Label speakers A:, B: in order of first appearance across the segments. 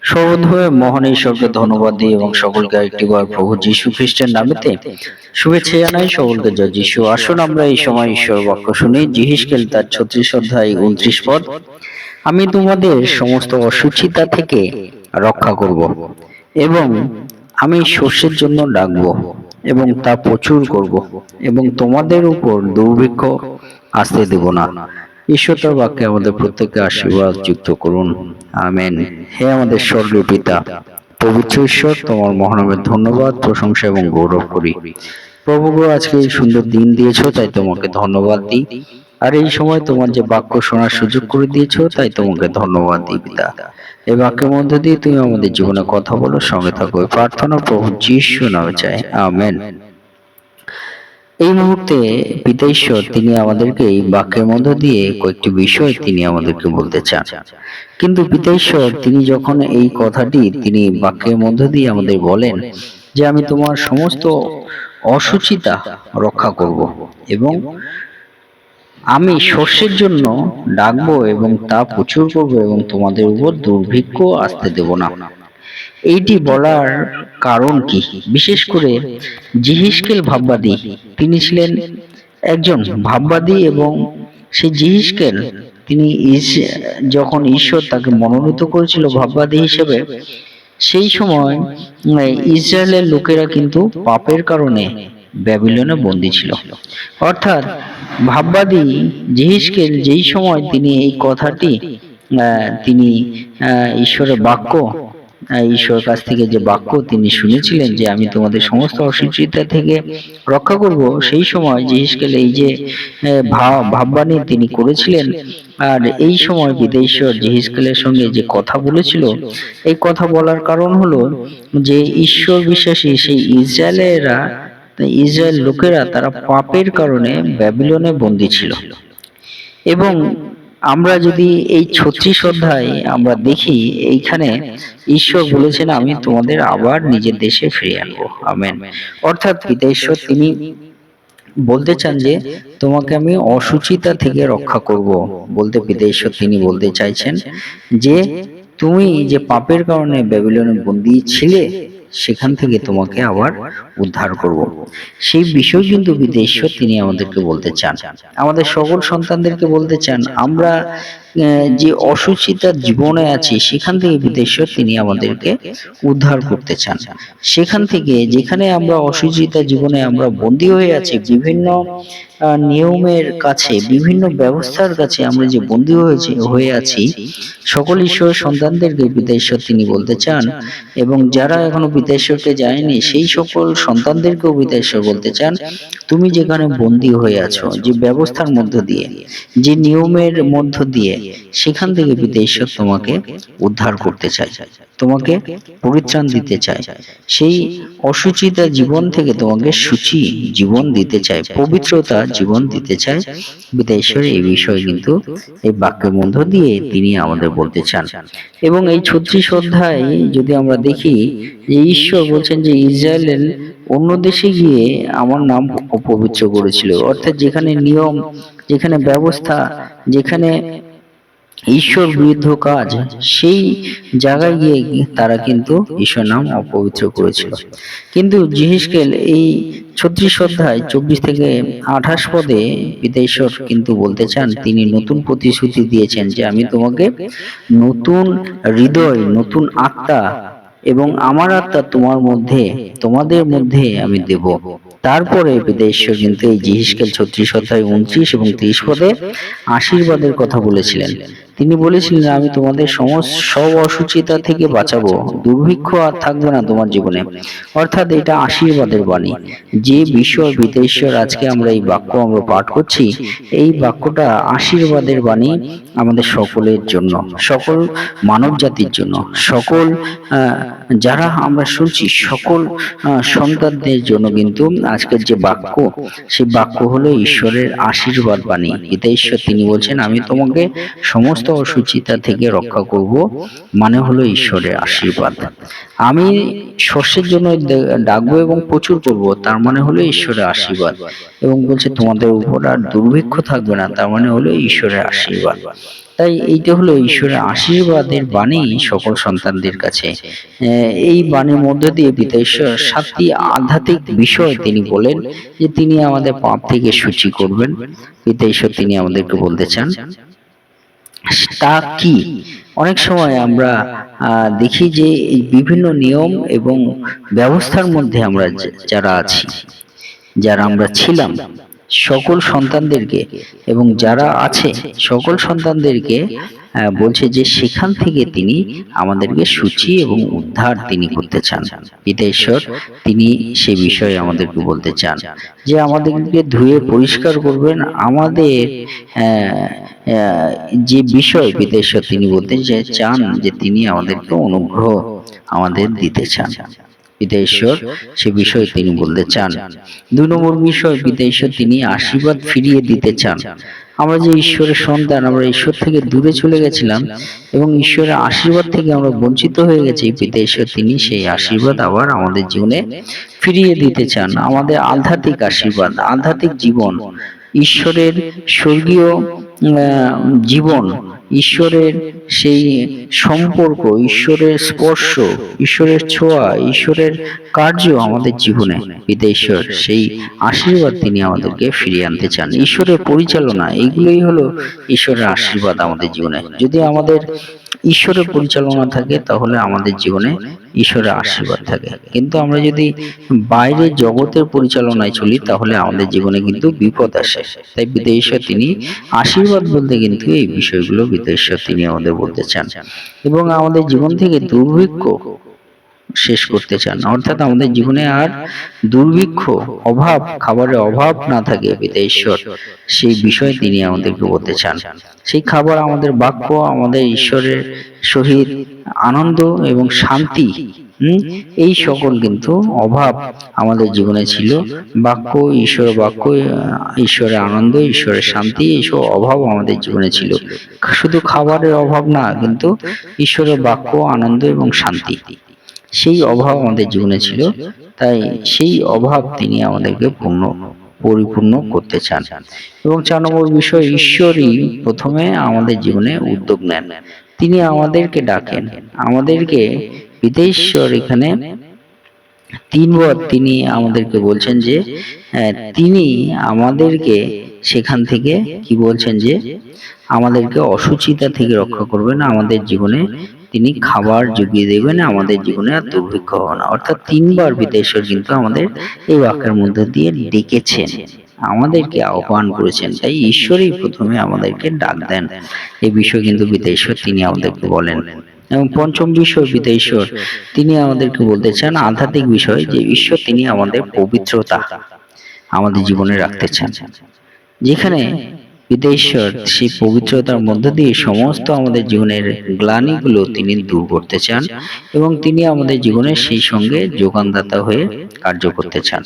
A: সর্বধর্মে মহান ঈশ্বরকে ধন্যবাদ দিই এবং সকলকে আরেকটিবার প্রভু যীশু খ্রিস্টের নামেতে শুভেচ্ছা জানাই। সকলকে জয় যীশু। আসুন আমরা এই সময় ঈশ্বর বাক্য শুনি। যিহিজকেল তার 36 অধ্যায় 29 পদ। আমি তোমাদের সমস্ত অসুচিতা থেকে রক্ষা করব এবং আমি শস্যের জন্য ডাকব এবং তা প্রচুর করব এবং তোমাদের উপর দুর্ভিক্ষ আসতে দেব না। ঈশ্বর তার বাক্যে আমাদের প্রত্যেককে আশীর্বাদ যুক্ত করুন। আমেন। হে আমাদের স্বর্গীয় পিতা, পবিত্র ঈশ্বর, তোমার মহানামের ধন্যবাদ, প্রশংসা এবং গৌরব করি। প্রভু গো, আজকে এই সুন্দর দিন দিয়েছো, তাই তোমাকে ধন্যবাদ দিই। আর এই সময় তোমার যে বাক্য শোনার সুযোগ করে দিয়েছো, তাই তোমাকে ধন্যবাদ দিই পিতা। এই বাক্যের মধ্যে দিয়ে তুমি আমাদের জীবনে কথা বলো, সঙ্গে থাকো। প্রার্থনা প্রভু যীশু নামে চাই, আমেন। এই মুহূর্তে পিতা ঈশ্বর তিনি আমাদেরকে এই বাক্যের মধ্য দিয়ে কয়েকটি বিষয় তিনি আমাদেরকে বলতে চান। কিন্তু পিতা ঈশ্বর তিনি যখন এই কথাটি তিনি বাক্যের মধ্য দিয়ে আমাদের বলেন যে আমি তোমার সমস্ত অসুচিতা রক্ষা করব এবং আমি শস্যের জন্য ডাকবো এবং তা প্রচুর করব এবং তোমাদের উপর দুর্ভিক্ষ আসতে দেব না। এইটি বলার কারণ কি? বিশেষ করে যিহিজকেল ভাববাদী, তিনি ছিলেন একজন ভাববাদী এবং সেই যিহিজকেল তিনি যখন ঈশ্বর তাকে মনোনীত করেছিল ভাববাদী হিসেবে, সেই সময় ইসরায়েলের লোকেরা কিন্তু পাপের কারণে ব্যাবিলনে বন্দী ছিল। অর্থাৎ ভাববাদী যিহিজকেল যেই সময় তিনি এই কথাটি তিনি ঈশ্বরের বাক্য, ঈশ্বরের কাছ থেকে যে বাক্য তিনি শুনেছিলেন যে আমি তোমাদের সমস্ত অসুচিতা থেকে রক্ষা করব, সেই সময় যিহিজকেল এই যে ভাববাণী তিনি করেছিলেন। আর এই সময় পিতা ঈশ্বর যিহিজকেলের সঙ্গে যে কথা বলেছিল, এই কথা বলার কারণ হলো যে ঈশ্বর বিশ্বাসী সেই ইসরায়েল লোকেরা তারা পাপের কারণে ব্যাবিলনে বন্দী ছিল। এবং আমরা যদি এই 36 অধ্যায় আমরা দেখি, এইখানে ঈশ্বর বলেছেন আমি তোমাদের আবার নিজের দেশে ফিরিয়ে আনবো। আমেন। অর্থাৎ পিতা ঈশ্বর তিনি বলতে চান যে তোমাকে আমি অসুচিতা থেকে রক্ষা করব। বলতে পিতা ঈশ্বর তিনি বলতে চাইছেন যে তুমি যে পাপের কারণে ব্যাবিলনে বন্দী ছিলে, সেখান থেকে তোমাকে আবার উদ্ধার করব। সেই বিষয় কিন্তু পিতা ঈশ্বর তিনি আমাদেরকে বলতে চান, আমাদের সকল সন্তানদেরকে বলতে চান। আমরা যে অসুচিতার জীবনে আছি, সেখান থেকে পিতা ঈশ্বর তিনি আমাদেরকে উদ্ধার করতে চান। সেখান থেকে যেখানে আমরা অসুচিতা জীবনে আমরা বন্দী হয়ে আছি, বিভিন্ন নিয়মের কাছে, বিভিন্ন ব্যবস্থার কাছে আমরা যে বন্দী হয়ে আছি, সকল ঈশ্বরের সন্তানদেরকে পিতা ঈশ্বর তিনি বলতে চান। এবং যারা এখনো পিতা ঈশ্বরকে যায়নি, সেই সকল সন্তানদেরকেও পিতা ঈশ্বর বলতে চান তুমি যেখানে বন্দী হয়ে আছো, যে ব্যবস্থার মধ্য দিয়ে, যে নিয়মের মধ্য দিয়ে, সেখান থেকে পিতা ঈশ্বর তোমাকে উদ্ধার করতে চায়, তোমাকে পরিত্রাণ দিতে চায়। সেই অসুচিতা জীবন থেকে তোমাকে সূচি জীবন দিতে চায়, পবিত্রতা জীবন দিতে চায় পিতা ঈশ্বর। এই বিষয় কিন্তু এই বাক্যের মধ্য দিয়ে তিনি আমাদের বলতে চান। এবং এই 36 অধ্যায় যদি আমরা দেখি, যে ঈশ্বর বলছেন যে ইসরায়েলের অন্য দেশে গিয়ে আমার নাম অপবিত্র করেছিল। অর্থাৎ যেখানে নিয়ম, যেখানে ব্যবস্থা, যেখানে ঈশ্বর বিরুদ্ধ কাজ, সেই জায়গায় গিয়ে তারা কিন্তু ঈশ্বর নাম অপবিত্র করেছিল। কিন্তু যিহিজকেল এই 36 অধ্যায় 24 থেকে 28 পদে পিতা ঈশ্বর কিন্তু বলতে চান, তিনি নতুন প্রতিশ্রুতি দিয়েছেন যে আমি তোমাকে নতুন হৃদয়, নতুন আত্মা এবং আমার আত্মা তোমাদের মধ্যে আমি দেব। তারপরে পিতা ঈশ্বর কিন্তু এই যিহিজকেল 36 অধ্যায় 29 এবং 30 পদে আশীর্বাদের কথা বলেছিলেন। তিনি বলেছিলেন আমি তোমাদের সব অসুচিতা থেকে বাঁচাবো, দুর্ভিক্ষ আর থাকবে না তোমার জীবনে। অর্থাৎ এটা আশীর্বাদের বাণী। যে বিষয় পিতা ঈশ্বর আজকে আমরা এই বাক্য আমরা পাঠ করছি, এই বাক্যটা আশীর্বাদের বাণী আমাদের সকলের জন্য, সকল মানব জাতির জন্য, সকল যারা আমরা শুনছি সকল সন্তানদের জন্য কিন্তু আজকের যে বাক্য, সেই বাক্য হলো ঈশ্বরের আশীর্বাদ বাণী। পিতা ঈশ্বর তিনি বলছেন আমি তোমাকে সমস্ত অসুচিতা থেকে রক্ষা করব, মানে হলো ঈশ্বরের আশীর্বাদ। আমি শস্যের জন্য ডাকবো এবং প্রচুর করব, তার মানে হলো ঈশ্বরের আশীর্বাদ। এবং বলছে তোমাদের উপর আর দুর্ভিক্ষ থাকবে না, তার মানে হলো ঈশ্বরের আশীর্বাদ। তাই এইটা হলো ঈশ্বরের আশীর্বাদের বাণী সকল সন্তানদের কাছে। এই বাণীর মধ্য দিয়ে পিতা ঈশ্বর 7টি আধ্যাত্মিক বিষয় তিনি বলেন যে তিনি আমাদের পাপ থেকে সূচি করবেন। পিতা ঈশ্বর তিনি আমাদেরকে বলতে চান তা কি। অনেক সময় আমরা দেখি যে এই বিভিন্ন নিয়ম এবং ব্যবস্থার মধ্যে আমরা যারা আছি, যারা আমরা ছিলাম, সকল সন্তানদেরকে এবং যারা আছে সকল সন্তানদেরকে বলছে যে সেখান থেকে তিনি আমাদেরকে সূচি এবং উদ্ধার তিনি করতে চান। পিতা ঈশ্বর তিনি সে বিষয়ে আমাদেরকে বলতে চান যে আমাদেরকে ধুয়ে পরিষ্কার করবেন। আমাদের যে বিষয় পিতা ঈশ্বর তিনি বলতে চান যে তিনি আমাদেরকে অনুগ্রহ আমাদের দিতে চান। পিতা ঈশ্বর সে বিষয়ে তিনি বলতে চান। 2 নম্বর বিষয়, পিতা ঈশ্বর তিনি আশীর্বাদ ফিরিয়ে দিতে চান। আমরা যে ঈশ্বরের সন্তান, আমরা ঈশ্বর থেকে দূরে চলে গেছিলাম এবং ঈশ্বরের আশীর্বাদ থেকে আমরা বঞ্চিত হয়ে গেছি। পিতা ঈশ্বর তিনি সেই আশীর্বাদ আবার আমাদের জীবনে ফিরিয়ে দিতে চান। আমাদের আধ্যাত্মিক আশীর্বাদ, আধ্যাত্মিক জীবন, ঈশ্বরের স্বর্গীয় জীবন, ঈশ্বরের সেই সম্পর্ক, ঈশ্বরের স্পর্শ, ঈশ্বরের ছোঁয়া, ঈশ্বরের কার্য আমাদের জীবনে পিতা ঈশ্বর সেই আশীর্বাদ তিনি আমাদেরকে ফিরিয়ে আনতে চান। ঈশ্বরের পরিচালনা, এইগুলোই হলো ঈশ্বরের আশীর্বাদ আমাদের জীবনে। যদি আমাদের ঈশ্বরের পরিচালনা থাকে তাহলে আমাদের জীবনে ঈশ্বরের আশীর্বাদ থাকে, কিন্তু আমরা যদি বাইরে জগতের পরিচালনায় চলি তাহলে আমাদের জীবনে কিন্তু বিপদ আসে। তাই পিতা ঈশ্বর তিনি আশীর্বাদ বলতে কিন্তু এই বিষয়গুলো পিতা ঈশ্বর তিনি আমাদের বলতে চান এবং আমাদের জীবন থেকে দুর্ভিক্ষ শেষ করতে চান, অর্থাৎ আমাদের জীবনে আর দুর্ভিক্ষ, অভাব, খাবারের অভাব না থাকে। পিতা ঈশ্বর সেই বিষয় তিনি আমাদেরকে বলতে চান। সেই খাবার আমাদের বাক্য, আমাদের ঈশ্বরের সহিত আনন্দ এবং শান্তি, এই সকল কিন্তু অভাব আমাদের জীবনে ছিল। বাক্য, ঈশ্বরের বাক্য, ঈশ্বরের আনন্দ, ঈশ্বরের শান্তি, এইসব অভাব আমাদের জীবনে ছিল। শুধু খাবারের অভাব না, কিন্তু ঈশ্বরের বাক্য, আনন্দ এবং শান্তি, সেই অভাব আমাদের জীবনে ছিল। তাই সেই অভাব তিনি আমাদেরকে পরিপূর্ণ করতে চান। এবং 4 নম্বর বিষয়, ঈশ্বরই প্রথমে আমাদের জীবনে উদ্যোগ নেন। তিনি আমাদেরকে ডাকেন, আমাদেরকে। পিতা ঈশ্বর এখানে 3 বার তিনি আমাদেরকে বলছেন যে তিনি আমাদেরকে সেখান থেকে কি বলছেন যে আমাদেরকে অসুচিতা থেকে রক্ষা করবেন, আমাদের জীবনে তিনি খাবার জুগিয়ে দেবেন, আমাদের জীবনে আর দুর্ভিক্ষ হবে না। অর্থাৎ 3 বার পিতা ঈশ্বর কিন্তু আমাদের এই বাক্যের মধ্যে দিয়ে ডেকেছেন, আমাদেরকে আহ্বান করেছেন। তাই ঈশ্বরই প্রথমে আমাদেরকে ডাক দেন, এই বিষয় কিন্তু পিতা ঈশ্বর তিনি আমাদেরকে বলেন। এবং 5ম বিষয়, পিতা ঈশ্বর তিনি আমাদেরকে বলতে চান আধ্যাত্মিক বিষয়, যে ঈশ্বর তিনি আমাদের পবিত্রতা আমাদের জীবনে রাখতে চান, যেখানে পিতা ঈশ্বর সেই পবিত্রতার মধ্য দিয়ে সমস্ত আমাদের জীবনের গ্লানিগুলো তিনি দূর করতে চান এবং তিনি আমাদের জীবনে সেই সঙ্গে যোগানদাতা হয়ে কার্য করতে চান।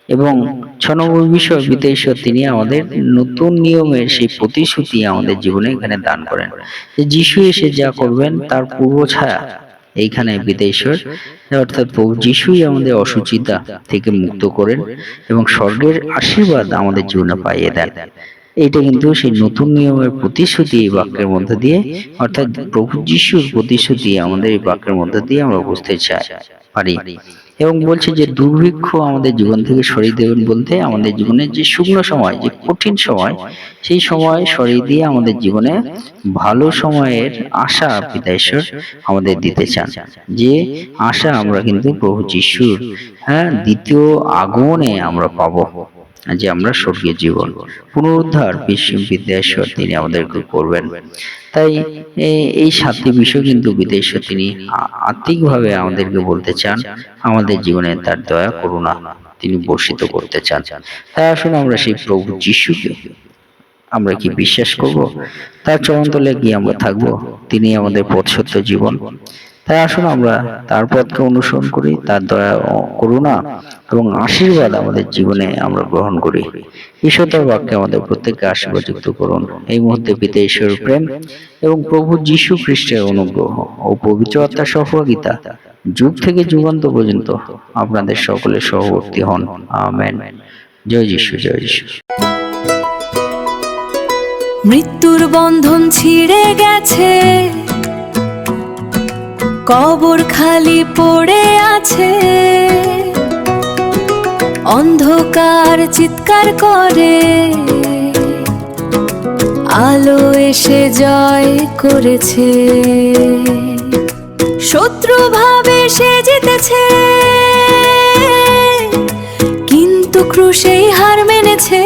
A: এবং 6 নম্বর বিষয়, পিতা ঈশ্বর তিনি আমাদের নতুন নিয়মের সেই প্রতিশ্রুতি আমাদের জীবনে এখানে দান করেন, যে যিশু এসে যা করবেন তার পূর্ব ছায়া এইখানে পিতা ঈশ্বর, অর্থাৎ প্রভু যিশুই আমাদের অসুচিতা থেকে মুক্ত করেন এবং স্বর্গের আশীর্বাদ আমাদের জীবনে পাইয়ে দেন। এটা কিন্তু সেই নতুন নিয়মের প্রতিশ্রুতি এই বাক্যের মধ্য দিয়ে, অর্থাৎ প্রভু যিশুর প্রতিশ্রুতি আমাদের এই বাক্যের মধ্য দিয়ে আমরা বুঝতে পারি। এবং বলছে যে দুর্ভিক্ষ আমাদের জীবন থেকে সরিয়ে দেবেন, বলতে আমাদের জীবনে যে শুকনো সময়, যে কঠিন সময়, সেই সময় সরিয়ে দিয়ে আমাদের জীবনে ভালো সময়ের আশা পিতা ঈশ্বর আমাদের দিতে চান, যে আশা আমরা কিন্তু প্রভু যিশুর দ্বিতীয় আগমনে আমরা পাবো, যে আমরা স্বর্গীয় জীবন পুনরুদ্ধার পিতা ঈশ্বর তিনি আমাদেরকে করবেন। তাই এই 7টি বিষয় কিন্তু পিতা ঈশ্বর তিনি আত্মিকভাবে আমাদেরকে বলতে চান, আমাদের জীবনে তার দয়া করুণা তিনি বর্ষিত করতে চান। তাই আসুন আমরা সেই প্রভু যিশুকে আমরা কি বিশ্বাস করব, তার চরণতলে গিয়ে আমরা থাকবো, তিনি আমাদের পথ সত্য জীবন। তাই আসুন আমরা তার পথকে অনুসরণ করি, তার দয়া করুণা এবং আশীর্বাদ আমাদের জীবনে আমরা গ্রহণ করি। ঈশ্বর তার বাক্যে আমাদের প্রত্যেককে আশীর্বাদযুক্ত করুন। এই মুহূর্তে পিতা ঈশ্বরের প্রেম এবং প্রভু যীশু খ্রিস্টের অনুগ্রহ ও পবিত্র আত্মার সহভাগিতা যুগ থেকে যুগান্ত পর্যন্ত আপনাদের সকলের সহবর্তী হন। আমেন। জয় যীশু, জয় যীশু।
B: মৃত্যুর বন্ধন ছিঁড়ে গেছে, কবর খালি পড়ে আছে। অন্ধকার চিৎকার করে, আলো এসে জয় করেছে। শত্রু ভাবে সে জিতেছে, কিন্তু ক্রুশেই হার মেনেছে।